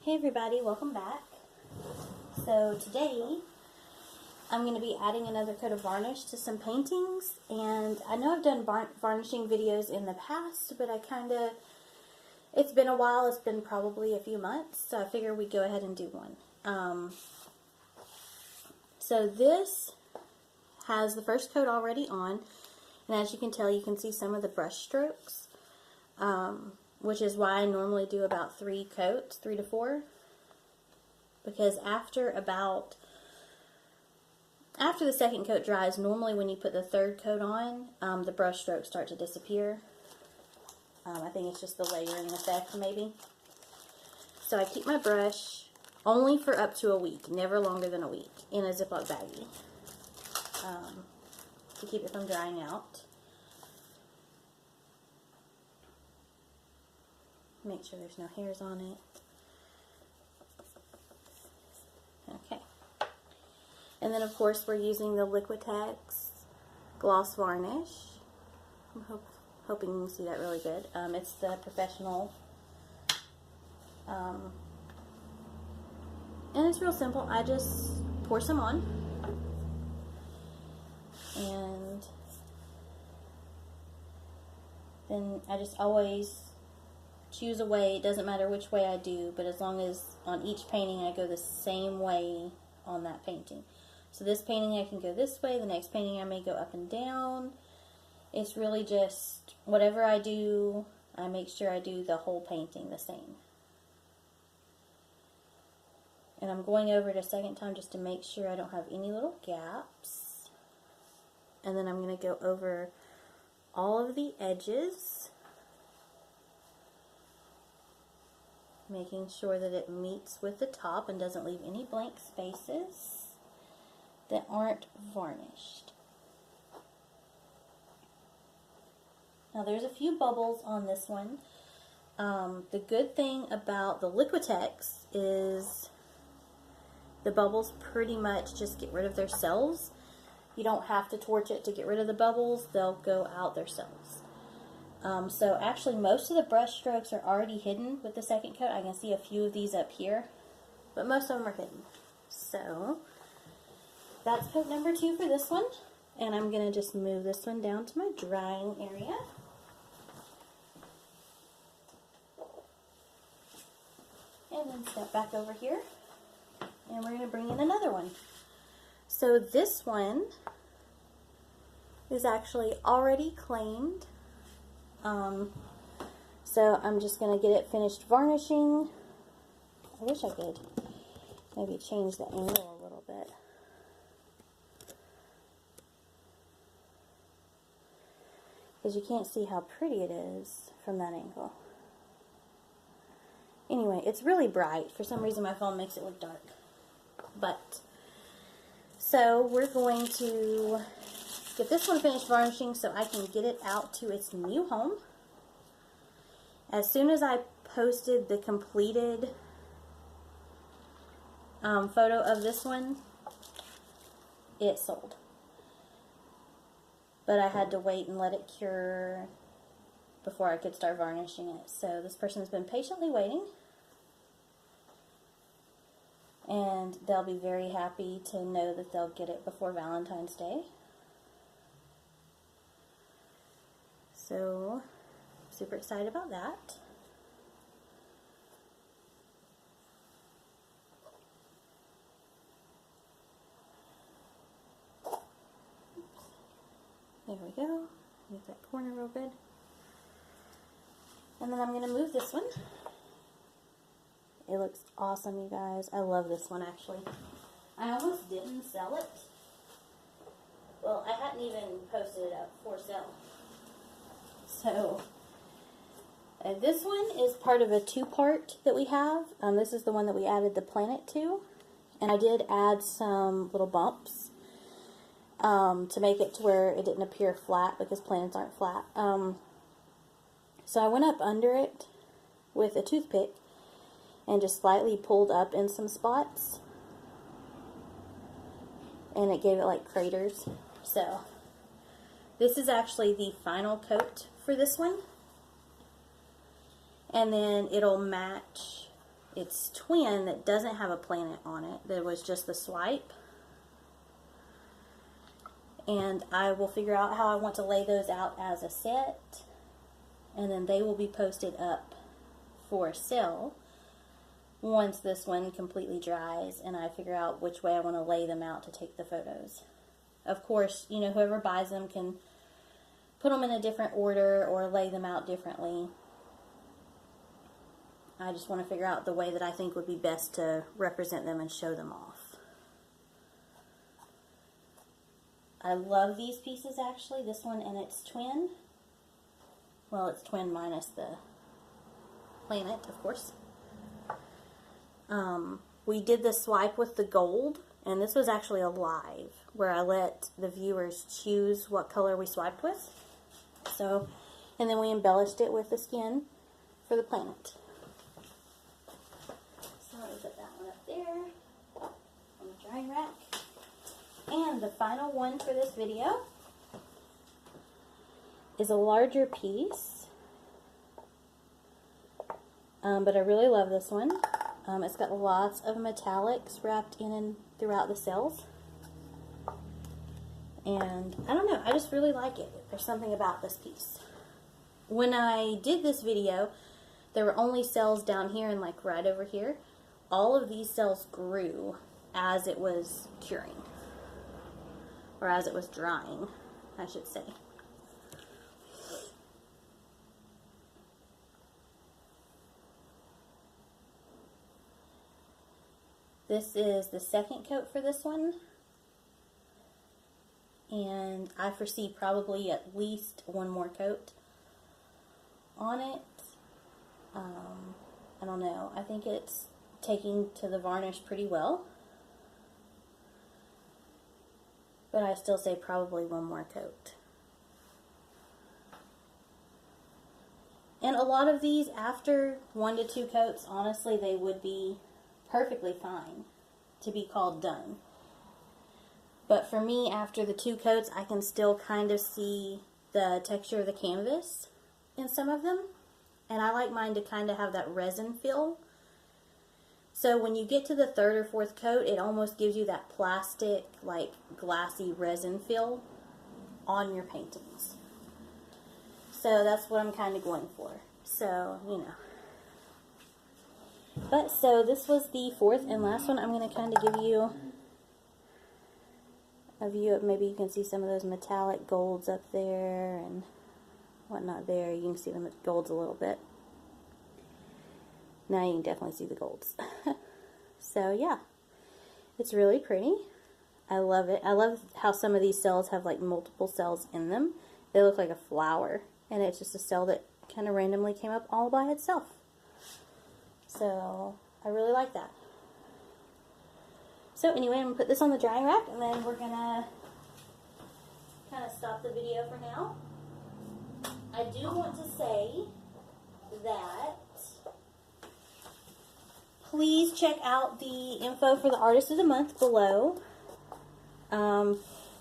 Hey everybody, welcome back. So today I'm going to be adding another coat of varnish to some paintings, and I know I've done varnishing videos in the past, but it's been a while. It's been probably a few months, so I figured we'd go ahead and do one. So this has the first coat already on, and as you can tell, you can see some of the brush strokes, which is why I normally do about 3 coats, 3 to 4, because after the second coat dries, normally when you put the third coat on, the brush strokes start to disappear. I think it's just the layering effect, maybe. So I keep my brush only for up to a week, never longer than a week, in a Ziploc baggie, to keep it from drying out. Make sure there's no hairs on it. Okay. And then, of course, we're using the Liquitex Gloss Varnish. I'm hoping you can see that really good. It's the professional. And it's real simple. I just pour some on. And then I just always choose a way. It doesn't matter which way I do, but as long as on each painting I go the same way on that painting. So this painting I can go this way, the next painting I may go up and down. It's really just whatever I do, I make sure I do the whole painting the same. And I'm going over it a second time just to make sure I don't have any little gaps. And then I'm going to go over all of the edges, making sure that it meets with the top and doesn't leave any blank spaces that aren't varnished. Now there's a few bubbles on this one. The good thing about the Liquitex is the bubbles pretty much just get rid of themselves. You don't have to torch it to get rid of the bubbles. They'll go out themselves. So actually most of the brush strokes are already hidden with the second coat. I can see a few of these up here, but most of them are hidden. So that's coat number 2 for this one. And I'm going to just move this one down to my drying area. And then step back over here. And we're going to bring in another one. So this one is actually already claimed. So I'm just going to get it finished varnishing. I wish I could maybe change the angle a little bit. Because you can't see how pretty it is from that angle. Anyway, it's really bright. For some reason my phone makes it look dark. But, so we're going to get this one finished varnishing so I can get it out to its new home. As soon as I posted the completed photo of this one, it sold. But I had to wait and let it cure before I could start varnishing it. So this person has been patiently waiting. And they'll be very happy to know that they'll get it before Valentine's Day. So, super excited about that. There we go. Make that corner real good. And then I'm going to move this one. It looks awesome, you guys. I love this one, actually. I almost didn't sell it. Well, I hadn't even posted it up for sale. So, this one is part of a 2-part that we have. This is the one that we added the planet to. And I did add some little bumps to make it to where it didn't appear flat, because planets aren't flat. So I went up under it with a toothpick and just slightly pulled up in some spots. And it gave it like craters. So, this is actually the final coat for this one. And then it'll match its twin that doesn't have a planet on it. There was just the swipe. And I will figure out how I want to lay those out as a set. And then they will be posted up for sale once this one completely dries and I figure out which way I want to lay them out to take the photos. Of course, you know, whoever buys them can put them in a different order or lay them out differently. I just want to figure out the way that I think would be best to represent them and show them off. I love these pieces actually, this one and its twin. Well, it's twin minus the planet, of course. We did the swipe with the gold, and this was actually a live, where I let the viewers choose what color we swiped with. So, and then we embellished it with the skin for the planet. So let me put that one up there on the drying rack. And the final one for this video is a larger piece, but I really love this one. It's got lots of metallics wrapped in and throughout the cells. And I don't know, I just really like it. There's something about this piece. When I did this video, there were only cells down here and like right over here. All of these cells grew as it was curing. Or as it was drying, I should say. This is the second coat for this one. And I foresee probably at least one more coat on it. I don't know. I think it's taking to the varnish pretty well. But I still say probably one more coat. And a lot of these, after 1 to 2 coats, honestly, they would be perfectly fine to be called done. But for me, after the 2 coats, I can still kind of see the texture of the canvas in some of them. And I like mine to kind of have that resin feel. So when you get to the 3rd or 4th coat, it almost gives you that plastic, like glassy resin feel on your paintings. So that's what I'm kind of going for. So, you know. But so this was the 4th and last one. I'm going to kind of give you a view of, maybe you can see some of those metallic golds up there and whatnot there. You can see the golds a little bit. Now you can definitely see the golds. So yeah, it's really pretty. I love it. I love how some of these cells have like multiple cells in them. They look like a flower, and it's just a cell that kind of randomly came up all by itself. So I really like that. So anyway, I'm going to put this on the drying rack, and then we're going to kind of stop the video for now. I do want to say that please check out the info for the Artist of the Month below.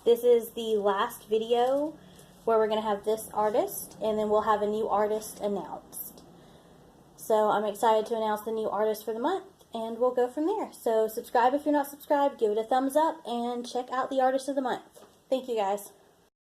This is the last video where we're going to have this artist, and then we'll have a new artist announced. So I'm excited to announce the new artist for the month, and we'll go from there. So subscribe if you're not subscribed, give it a thumbs up, and check out the Artist of the Month. Thank you guys.